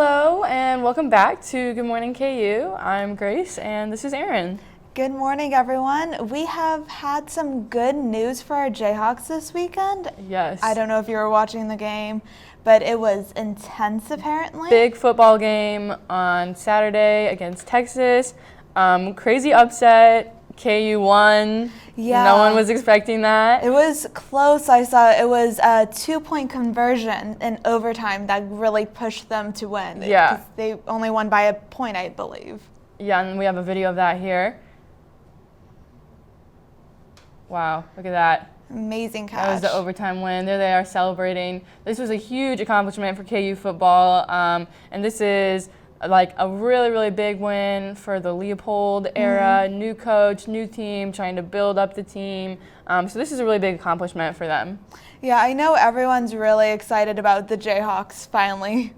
Hello and welcome back to Good Morning KU. I'm Grace and this is Erin. Good morning, everyone. We have had some good news for our Jayhawks this weekend. Yes. I don't know if you were watching the game, but it was intense apparently. Big football game on Saturday against Texas. Crazy upset. KU won. Yeah. No one was expecting that. It was close. I saw it was a 2-point conversion in overtime that really pushed them to win. Yeah. They only won by a point, I believe. Yeah, and we have a video of that here. Like look at that. Amazing catch. That was the overtime win. There they are celebrating. This was a huge accomplishment for KU football, and this is like a really, really big win for the Leopold era. New coach, new team, trying to build up the team. So this is a really big accomplishment for them. Yeah, I know everyone's really excited about the Jayhawks finally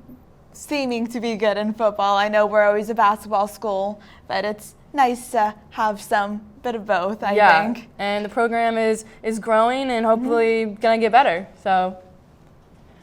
seeming to be good in football. I know we're always a basketball school, but it's nice to have some bit of both, I think. And the program is growing and hopefully gonna get better. So,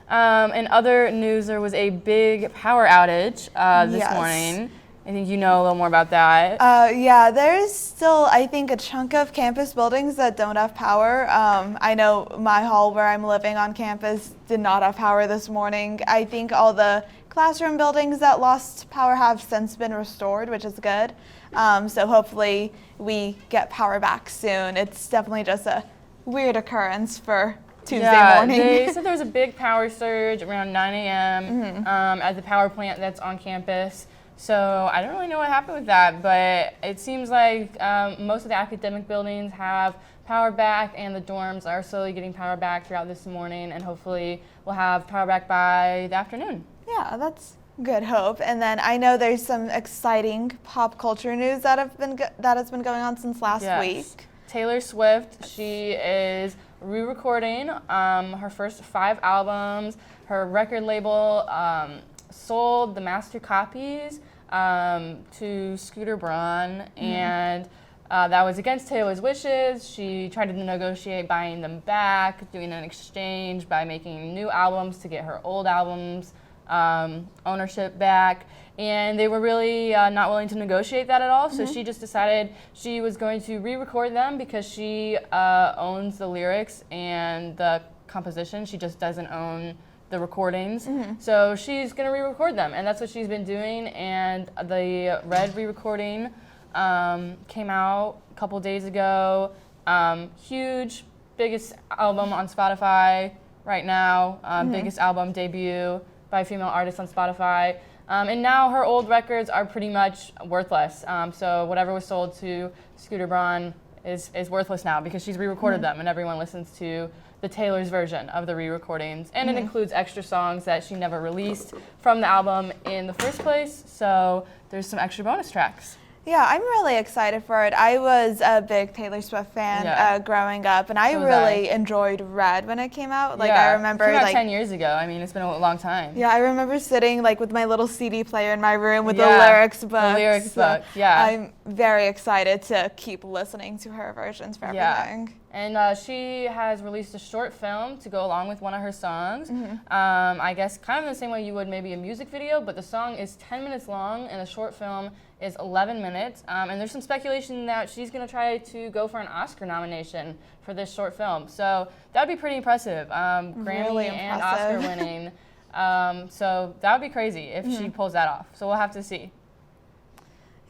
in other news, there was a big power outage this morning. I think you know a little more about that. Yeah, there's still, I think, a chunk of campus buildings that don't have power. I know my hall where I'm living on campus did not have power this morning. I think all the classroom buildings that lost power have since been restored, which is good. So hopefully we get power back soon. It's definitely just a weird occurrence for Tuesday morning. They said there was a big power surge around 9 a.m. At the power plant that's on campus. So I don't really know what happened with that, but it seems like most of the academic buildings have power back, and the dorms are slowly getting power back throughout this morning, and hopefully we'll have power back by the afternoon. Yeah, that's good hope. And then I know there's some exciting pop culture news that has been going on since last week. Taylor Swift, she is re-recording her first 5 albums. Her record label sold the master copies to Scooter Braun, and that was against Taylor's wishes. She tried to negotiate buying them back, doing an exchange by making new albums to get her old albums ownership back, and they were really not willing to negotiate that at all. So she just decided she was going to re-record them because she owns the lyrics and the composition. She just doesn't own the recordings. So she's going to re-record them, and that's what she's been doing. And the Red re-recording came out a couple days ago. Huge, biggest album on Spotify right now, biggest album debut by a female artist on Spotify. And now her old records are pretty much worthless. So whatever was sold to Scooter Braun is worthless now because she's re-recorded them, and everyone listens to the Taylor's version of the re-recordings. And it includes extra songs that she never released from the album in the first place. So there's some extra bonus tracks. Yeah, I'm really excited for it. I was a big Taylor Swift fan growing up, and I really enjoyed Red when it came out. Like I remember, it came out 10 years ago. I mean, it's been a long time. Yeah, I remember sitting like with my little CD player in my room with the lyrics book. The lyrics book, yeah. I'm very excited to keep listening to her versions for everything. And she has released a short film to go along with one of her songs. I guess kind of the same way you would maybe a music video, but the song is 10 minutes long and the short film is 11 minutes. And there's some speculation that she's going to try to go for an Oscar nomination for this short film. So that would be pretty impressive. Grammy and Oscar winning. So that would be crazy if she pulls that off. So we'll have to see.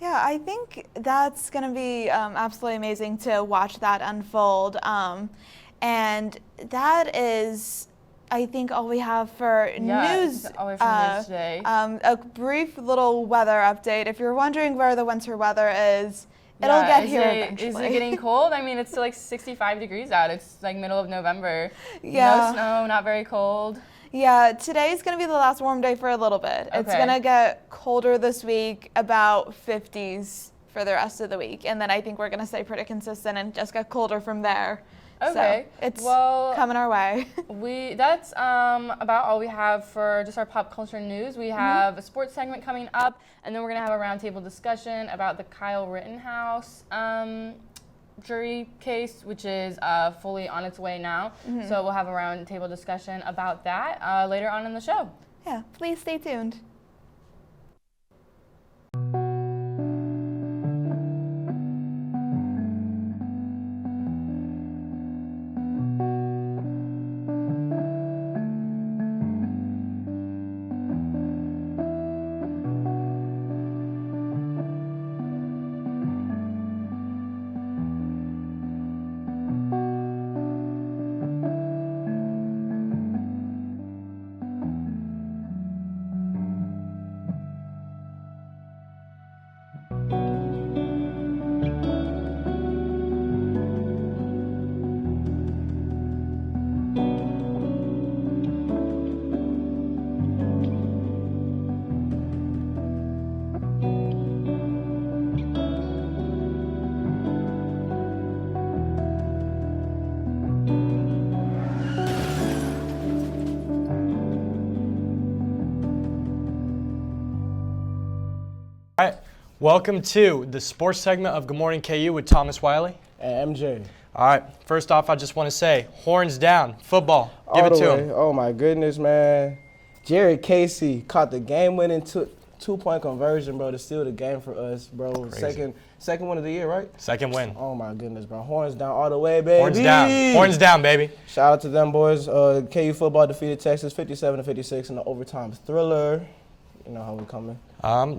Yeah, I think that's going to be absolutely amazing to watch that unfold. And that is, I think, all we have for news. That's all we have for news today. A brief little weather update. If you're wondering where the winter weather is, it'll get here eventually. Is it getting cold? I mean, it's still like 65 degrees out. It's like middle of November. Yeah. No snow, not very cold. Yeah, today's going to be the last warm day for a little bit. Okay. It's going to get colder this week, about 50s for the rest of the week. And then I think we're going to stay pretty consistent and just get colder from there. Okay. So it's coming our way. That's about all we have for just our pop culture news. We have a sports segment coming up, and then we're going to have a roundtable discussion about the Kyle Rittenhouse jury case, which is fully on its way now. So we'll have a round table discussion about that later on in the show. Yeah, please stay tuned. All right, welcome to the sports segment of Good Morning KU with Thomas Wiley and MJ. All right, first off, I just want to say, horns down, football. Give All it the to way. him. Oh my goodness, man! Jared Casey caught the game-winning two-point conversion, bro, to steal the game for us, bro. Crazy. Second win of the year, right? Second win. Oh my goodness, bro! Horns down all the way, baby. Horns down, baby. Shout out to them boys. KU football defeated Texas 57-56 in the overtime thriller. You know how we're coming.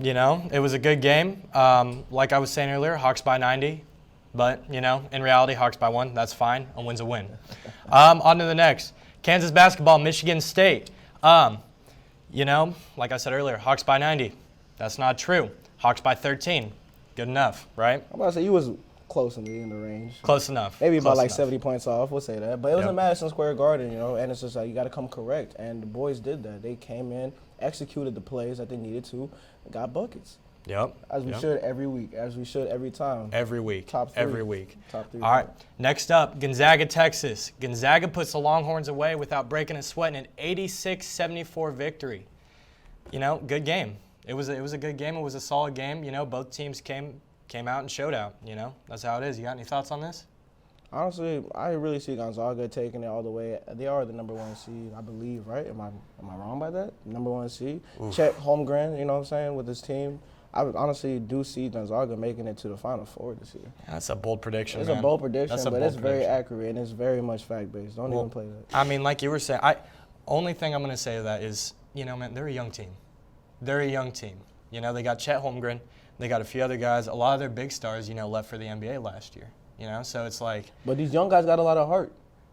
You know, it was a good game. Like I was saying earlier, Hawks by 90. But, you know, in reality, Hawks by 1. That's fine. A win's a win. On to the next. Kansas basketball, Michigan State. You know, like I said earlier, Hawks by 90. That's not true. Hawks by 13. Good enough, right? I'm about to say you was close in the range. Close enough. Maybe about Close like enough. 70 points off. We'll say that. But it was Yep. in Madison Square Garden, you know, and it's just like you got to come correct. And the boys did that. They came in, executed the plays that they needed to, and got buckets. Yep. As we should every week, as we should every time. Every week. Top 3. Every week. Top 3. All right. Next up, Gonzaga, Texas. Gonzaga puts the Longhorns away without breaking a sweat in an 86-74 victory. You know, good game. It was a good game. It was a solid game. You know, both teams came out and showed out. You know, that's how it is. You got any thoughts on this? Honestly, I really see Gonzaga taking it all the way. They are the number 1 seed, I believe, right? Am I wrong by that? Number 1 seed. Oof. Chet Holmgren, you know what I'm saying, with his team. I honestly do see Gonzaga making it to the Final Four this year. That's a bold prediction, It's man. a bold prediction, That's a but bold it's very prediction. accurate and it's very much fact-based. Don't even play that. I mean, like you were saying, only thing I'm going to say to that is, you know, man, they're a young team. They're a young team. You know, they got Chet Holmgren. They got a few other guys. A lot of their big stars, you know, left for the NBA last year. You know, so it's like. But these young guys got a lot of heart.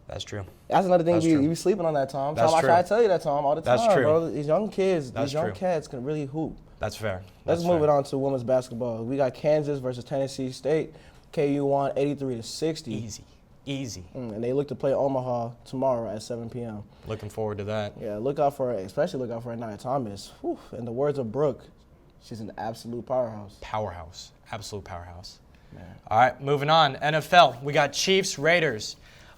That's true. That's another thing That's you true. be sleeping on that, Tom. That's Tom, true. I try to tell you that, Tom, all the time, That's true. bro. These young kids, That's these young true. cats can really hoop. That's fair. Let's move it on to women's basketball. We got Kansas versus Tennessee State. KU won 83-60. Easy. And they look to play Omaha tomorrow at 7 p.m. Looking forward to that. Yeah, especially look out for Nia Thomas. Whew. In the words of Brooke, she's an absolute powerhouse. Powerhouse. Absolute powerhouse. Man. All right, moving on. NFL. We got Chiefs, Raiders.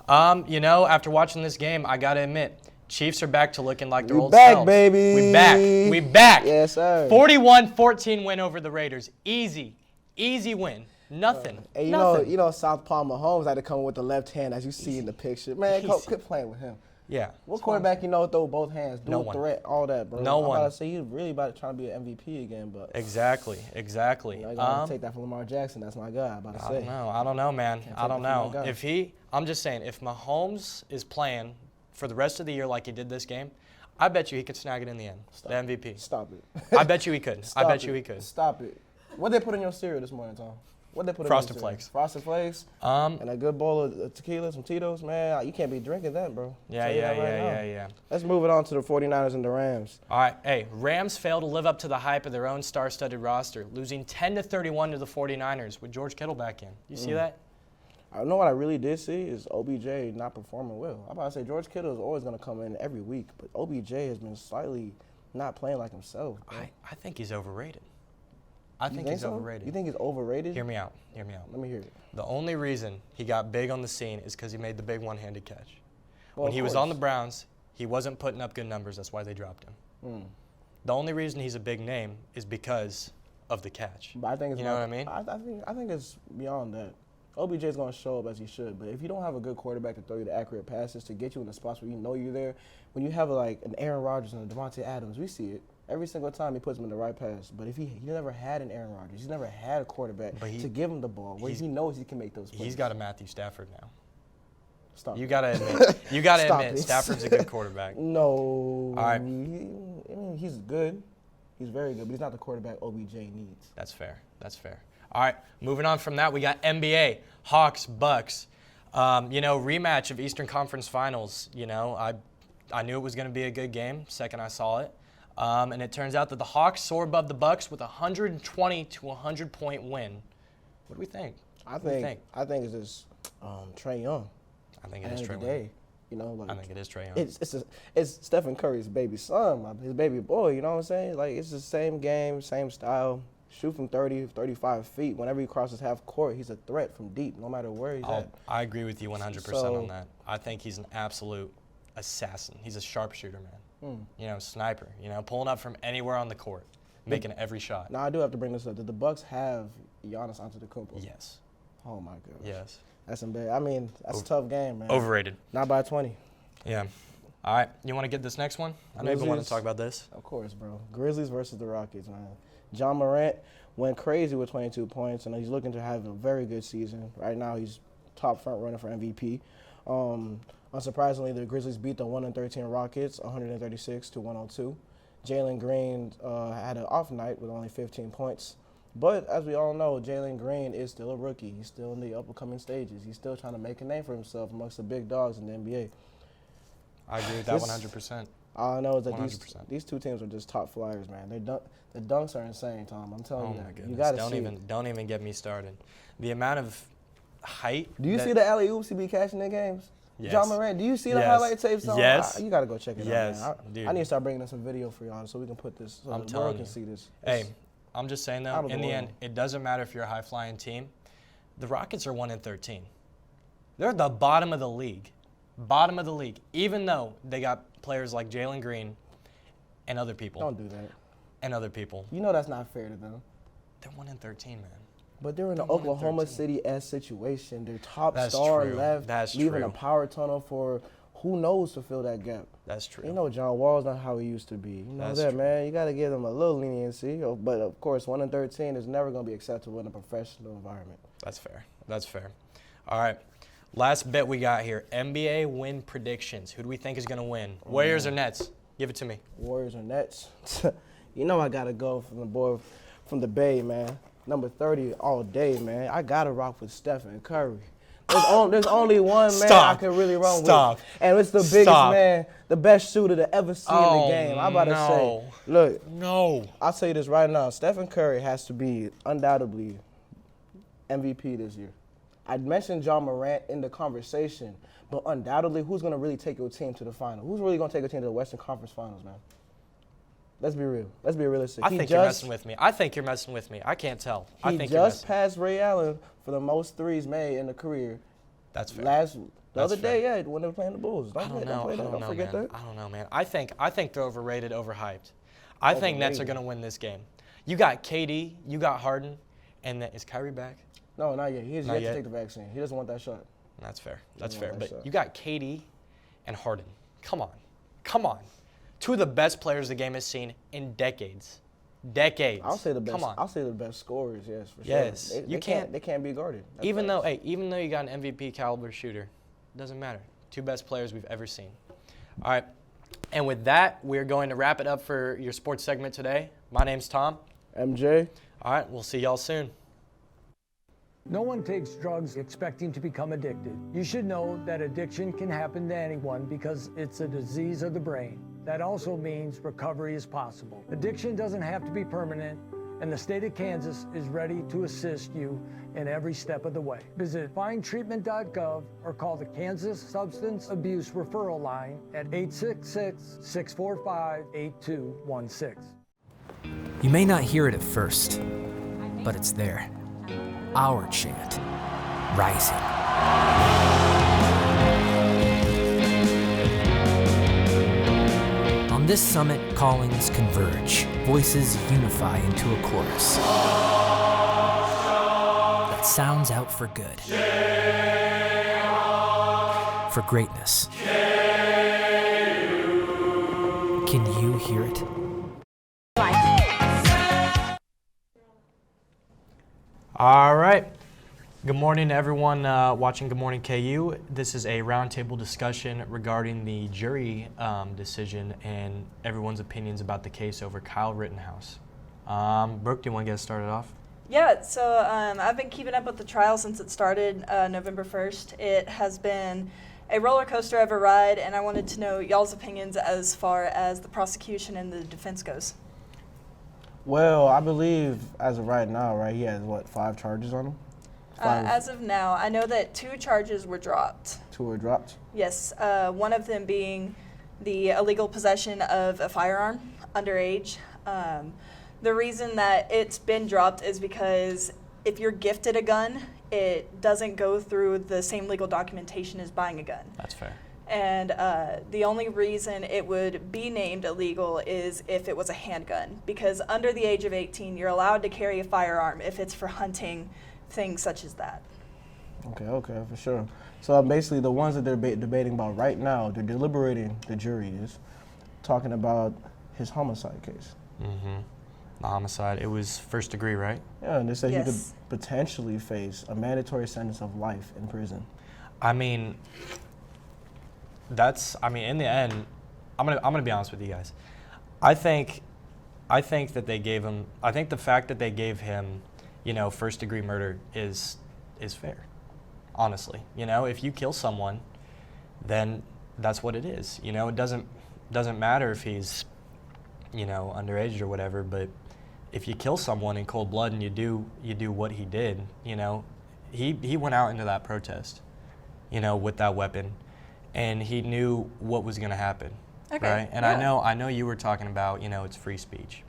You know, after watching this game, I got to admit, Chiefs are back to looking like their We old back, selves. baby. We back. Yes, sir. 41-14 win over the Raiders. Easy win. Nothing. And Nothing. you know, Southpaw Mahomes had to come with the left hand, as you see in the picture. Man, quit playing with him. Yeah. What quarterback you know throw both hands, No dual one. threat, all that, bro? No I'm one. about to say he's really about to try to be an MVP again, but Exactly. you know, you gotta take that from Lamar Jackson. That's my guy. I'm about to say. I don't know, man. I don't take that from know. my guy. I'm just saying, if Mahomes is playing for the rest of the year like he did this game, I bet you he could snag it in the end. The MVP. Stop it. I bet you he could. I bet you he could. Stop it. What they put in your cereal this morning, Tom? What they put Frosted in your cereal? Flakes. Frosted Flakes. And a good bowl of tequila, some Tito's. Man, you can't be drinking that, bro. Yeah. Let's move it on to the 49ers and the Rams. All right, hey, Rams failed to live up to the hype of their own star-studded roster, losing 10-31 to the 49ers with George Kittle back in. You see that? I know what I really did see is OBJ not performing well. I'm about to say George Kittle is always going to come in every week, but OBJ has been slightly not playing like himself. Bro. I think he's overrated. I think You he's so? overrated. You think he's overrated? Hear me out. Let me hear it. The only reason he got big on the scene is because he made the big one-handed catch. Well, when of he was on the course. Browns, he wasn't putting up good numbers. That's why they dropped him. The only reason he's a big name is because of the catch. But I think it's You know what I mean? I think it's beyond that. OBJ is going to show up as he should, but if you don't have a good quarterback to throw you the accurate passes to get you in the spots where you know you're there, when you have like an Aaron Rodgers and a Devontae Adams, we see it every single time he puts him in the right pass. But if he never had an Aaron Rodgers, he's never had a quarterback to give him the ball where he knows he can make those plays. He's got a Matthew Stafford now. Stop. You gotta admit. You gotta Stop admit. it. Stafford's a good quarterback. No. All right. I mean, he's good. He's very good, but he's not the quarterback OBJ needs. That's fair. All right, moving on from that, we got NBA, Hawks, Bucks. You know, rematch of Eastern Conference Finals. You know, I knew it was going to be a good game second I saw it. And it turns out that the Hawks soar above the Bucks with a 120 to 100 point win. What do we think? I think it's just Trae Young. I think it At is the Trae end of the Young. day, you know, like I think it is Trae Young. it's Stephen Curry's baby son, his baby boy. You know what I'm saying? Like it's the same game, same style. Shoot from 30, 35 feet. Whenever he crosses half court, he's a threat from deep, no matter where he's at. I agree with you 100% on that. I think he's an absolute assassin. He's a sharpshooter, man. You know, sniper. You know, pulling up from anywhere on the court. making every shot. Now I do have to bring this up. Did the Bucks have Giannis Antetokounmpo? Yes. Oh my gosh. Yes. That's embarrassing. I mean, that's a tough game, man. Overrated. Not by 20. Yeah. All right. You want to get this next one? I know you've been wanting to talk about this. Of course, bro. Grizzlies versus the Rockets, man. John Morant went crazy with 22 points, and he's looking to have a very good season. Right now, he's top front runner for MVP. Unsurprisingly, the Grizzlies beat the 1-13 Rockets 136 to 102. Jalen Green had an off night with only 15 points. But as we all know, Jalen Green is still a rookie. He's still in the up-and-coming stages. He's still trying to make a name for himself amongst the big dogs in the NBA. I agree with that 100%. All I know is that 100%. these two teams are just top flyers, man. The dunks are insane, Tom. I'm telling you. Oh my goodness! You gotta see it. Don't even get me started. The amount of height. Do you see the alley oops he be catching in games? Yes. John Morant, do you see the Yes. highlight tapes? Yes. You gotta go check it Yes, out, man. dude. I need to start bringing in some video for y'all so we can put this so I'm the telling world can you. see this. Hey, I'm just saying though. out of In the the end, world. it doesn't matter if you're a high-flying team. The Rockets are 1-13. They're at the bottom of the league. Bottom of the league. Even though they got players like Jalen Green and other people. Don't do that. And other people. You know that's not fair to them. They're 1-13, man. But they're in They're the Oklahoma 1-13. City-esque situation. Their top That's star true. left, That's leaving true. a power tunnel for who knows to fill that gap. That's true. You know John Wall's not how he used to be. You know That's that, true. man. You got to give them a little leniency. But, of course, 1-13 is never going to be acceptable in a professional environment. That's fair. That's fair. All right. Last bit we got here. NBA win predictions. Who do we think is going to win? Warriors or Nets? Give it to me. Warriors or Nets? You know I got to go from the boy from the Bay, man. Number 30 all day, man. I got to rock with Stephen Curry. There's only one man Stop. I can really run Stop. with. And it's the biggest Stop. man, the best shooter to ever see in Oh, the game. I'm about to no. say, look, No. I'll tell you this right now. Stephen Curry has to be undoubtedly MVP this year. I mentioned John Morant in the conversation, but undoubtedly, who's going to really take your team to the final? Who's really going to take your team to the Western Conference Finals, man? Let's be real. Let's be realistic. I think you're messing with me. I think you're messing with me. I can't tell. I He think you're just messing. passed Ray Allen for the most threes made in the career. That's fair. The That's other day, fair. yeah, when they were playing the Bulls. I don't know. Don't forget man. that. I don't know, man. I think they're overrated, overhyped. I think Nets are Overrated. going to win this game. You got KD, you got Harden, and is Kyrie back? No, not yet. He has Not yet yet? to take the vaccine. He doesn't want that shot. That's fair. That's Yeah, fair. that's But fair. you got KD and Harden. Come on. Come on. Two of the best players the game has seen in decades. Decades. I'll say the best. Come on. I'll say the best scorers. Yes, for Yes. sure. You can't- They can't be guarded. That's even facts. though you got an MVP caliber shooter, doesn't matter. Two best players we've ever seen. All right. And with that, we're going to wrap it up for your sports segment today. My name's Tom. MJ. All right. We'll see y'all soon. No one takes drugs expecting to become addicted. You should know that addiction can happen to anyone because it's a disease of the brain. That also means recovery is possible. Addiction doesn't have to be permanent, and the state of Kansas is ready to assist you in every step of the way. Visit findtreatment.gov or call the Kansas Substance Abuse Referral Line at 866-645-8216. You may not hear it at first, but it's there. Our chant, rising. On this summit, callings converge, voices unify into a chorus that sounds out for good, for greatness. Can you hear it? All right. Good morning to everyone watching Good Morning KU. This is a roundtable discussion regarding the jury decision and everyone's opinions about the case over Kyle Rittenhouse. Brooke, do you want to get us started off? Yeah, so I've been keeping up with the trial since it started November 1st. It has been a roller coaster of a ride, and I wanted to know y'all's opinions as far as the prosecution and the defense goes. Well, I believe as of right now, right, he has, 5 charges on him? 5, As of now, I know that 2 charges were dropped. 2 were dropped. Yes, one of them being the illegal possession of a firearm underage. The reason that it's been dropped is because if you're gifted a gun, it doesn't go through the same legal documentation as buying a gun. That's fair. And the only reason it would be named illegal is if it was a handgun, because under the age of 18, you're allowed to carry a firearm if it's for hunting, things such as that. Okay, for sure. So basically, the ones that they're debating about right now, they're deliberating, the jury is, talking about his homicide case. Mm-hmm. The homicide, it was first degree, right? Yeah, and they said he could Yes. potentially face a mandatory sentence of life in prison. I mean, in the end, I'm gonna be honest with you guys. I think that they gave him. I think the fact that they gave him, first degree murder is fair. Honestly, if you kill someone, then that's what it is. It doesn't matter if he's, underage or whatever. But if you kill someone in cold blood and you do what he did, he went out into that protest, with that weapon, and he knew what was going to happen. Okay. Right? And yeah. I know you were talking about, it's free speech.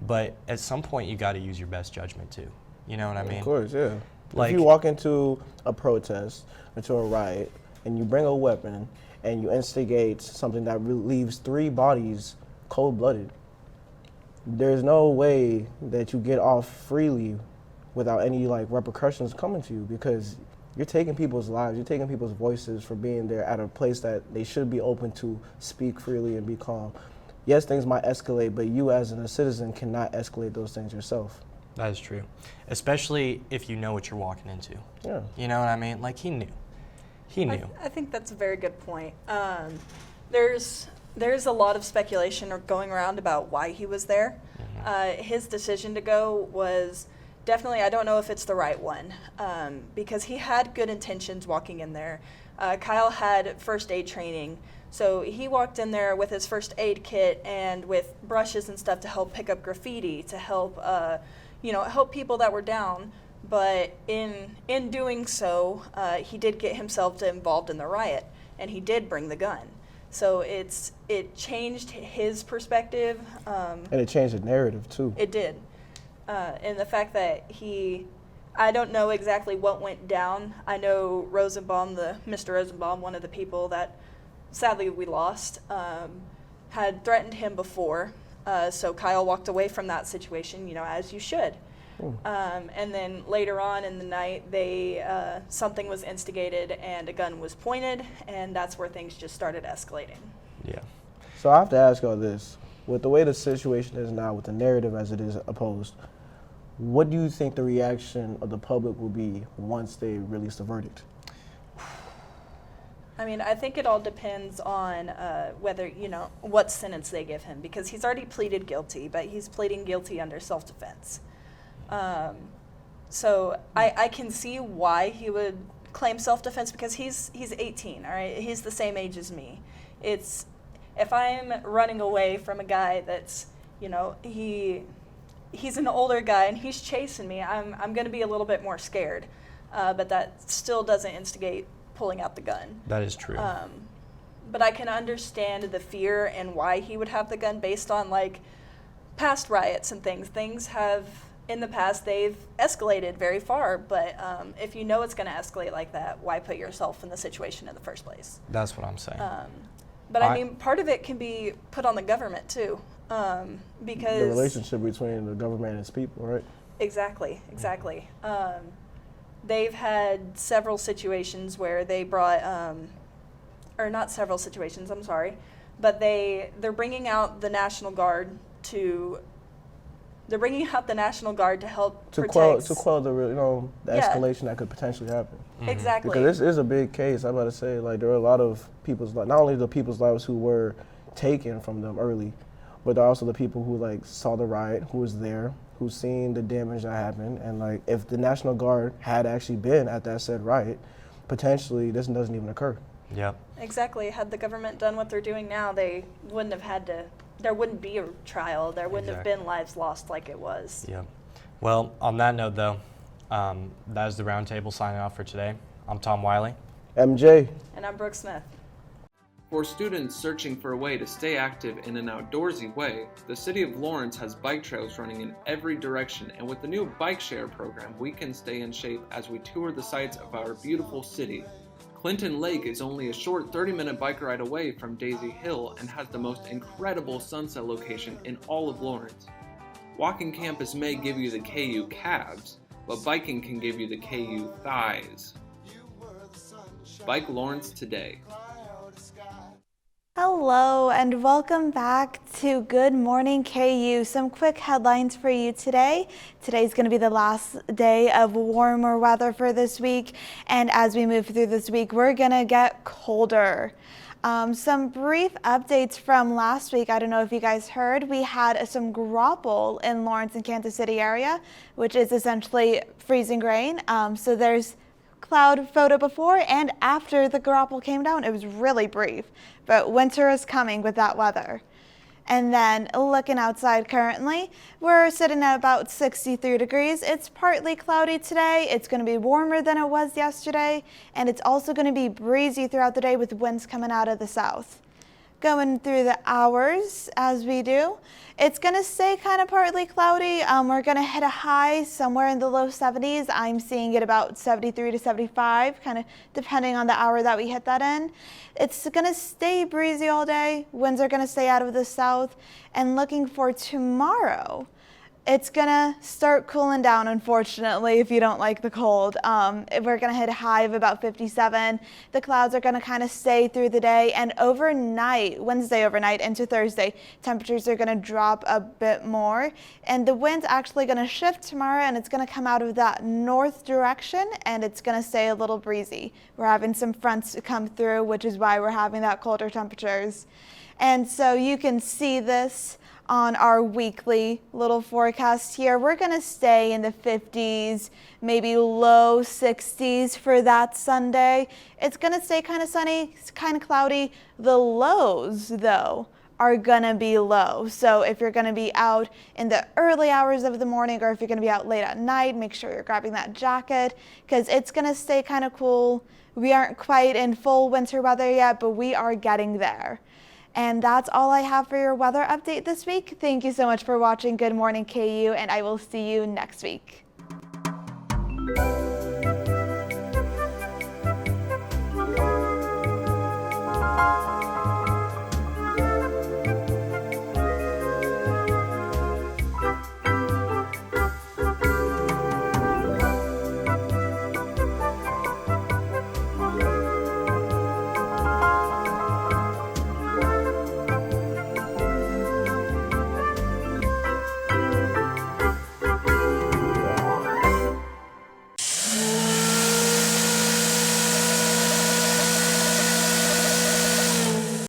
But at some point you got to use your best judgment too. You know what I mean? Of course, yeah. Like, if you walk into a protest, into a riot, and you bring a weapon and you instigate something that leaves 3 bodies cold-blooded, there's no way that you get off freely without any repercussions coming to you, because you're taking people's lives, you're taking people's voices for being there at a place that they should be open to speak freely and be calm. Yes, things might escalate, but you as a citizen cannot escalate those things yourself. that is true. Especially if you know what you're walking into. Yeah. You know what I mean? Like, he knew. He knew. I think that's a very good point. There's a lot of speculation going around about why he was there. His decision to go was definitely, I don't know if it's the right one, because he had good intentions walking in there. Kyle had first aid training, so he walked in there with his first aid kit and with brushes and stuff to help pick up graffiti, to help help people that were down. But in doing so, he did get himself involved in the riot, and he did bring the gun. So it changed his perspective. And it changed the narrative too. It did. And the fact that I don't know exactly what went down. I know Mr. Rosenbaum, one of the people that sadly we lost, had threatened him before. So Kyle walked away from that situation, as you should. And then later on in the night, something was instigated and a gun was pointed, and that's where things just started escalating. Yeah. So I have to ask y'all this. With the way the situation is now, with the narrative as it is opposed, what do you think the reaction of the public will be once they release the verdict? I mean, I think it all depends on whether, what sentence they give him, because he's already pleaded guilty, but he's pleading guilty under self-defense. So I can see why he would claim self-defense, because he's 18, all right? He's the same age as me. If I'm running away from a guy that's, he's an older guy and he's chasing me, I'm going to be a little bit more scared. But that still doesn't instigate pulling out the gun. That is true. But I can understand the fear and why he would have the gun based on past riots and things. Things have, in the past, they've escalated very far, but if you know it's going to escalate like that, why put yourself in the situation in the first place? That's what I'm saying. But I mean, part of it can be put on the government too, because The relationship between the government and its people, right? Exactly. They've had several situations where they brought, or not several situations, I'm sorry, but they're bringing out the National Guard to help To protect. quell the the Yeah. escalation that could potentially happen. Exactly. Because this is a big case. I'm about to say, there are a lot of people's lives, not only the people's lives who were taken from them early, but also the people who saw the riot, who was there, who seen the damage that happened, and if the National Guard had actually been at that said riot, potentially this doesn't even occur. Yep. Exactly. Had the government done what they're doing now, they wouldn't have had to. There wouldn't be a trial. There wouldn't have been lives lost like it was. Yep. Well, on that note, though, that is the roundtable signing off for today. I'm Tom Wiley. MJ. And I'm Brooke Smith. For students searching for a way to stay active in an outdoorsy way, the City of Lawrence has bike trails running in every direction, and with the new bike share program, we can stay in shape as we tour the sights of our beautiful city. Clinton Lake is only a short 30-minute bike ride away from Daisy Hill and has the most incredible sunset location in all of Lawrence. Walking campus may give you the KU calves, but biking can give you the KU thighs. Bike Lawrence today. Hello and welcome back to Good Morning KU. Some quick headlines for you today. Today's going to be the last day of warmer weather for this week, and as we move through this week, we're going to get colder. Some brief updates from last week. I don't know if you guys heard, we had some graupel in Lawrence and Kansas City area, which is essentially freezing rain. So there's cloud photo before and after the graupel came down. It was really brief, but winter is coming with that weather. And then looking outside currently, we're sitting at about 63 degrees. It's partly cloudy today. It's going to be warmer than it was yesterday, and it's also going to be breezy throughout the day with winds coming out of the south. Going through the hours as we do, it's going to stay kind of partly cloudy. We're going to hit a high somewhere in the low 70s. I'm seeing it about 73 to 75, kind of depending on the hour that we hit that in. It's going to stay breezy all day. Winds are going to stay out of the south. And looking for tomorrow, it's going to start cooling down, unfortunately, if you don't like the cold. We're going to hit a high of about 57. The clouds are going to kind of stay through the day. And overnight, Wednesday overnight into Thursday, temperatures are going to drop a bit more. And the wind's actually going to shift tomorrow, and it's going to come out of that north direction, and it's going to stay a little breezy. We're having some fronts come through, which is why we're having that colder temperatures. And so you can see this on our weekly little forecast here. We're going to stay in the 50s, maybe low 60s for that Sunday. It's going to stay kind of sunny, kind of cloudy. The lows, though, are going to be low. So if you're going to be out in the early hours of the morning, or if you're going to be out late at night, make sure you're grabbing that jacket because it's going to stay kind of cool. We aren't quite in full winter weather yet, but we are getting there. And that's all I have for your weather update this week. Thank you so much for watching Good Morning KU, and I will see you next week.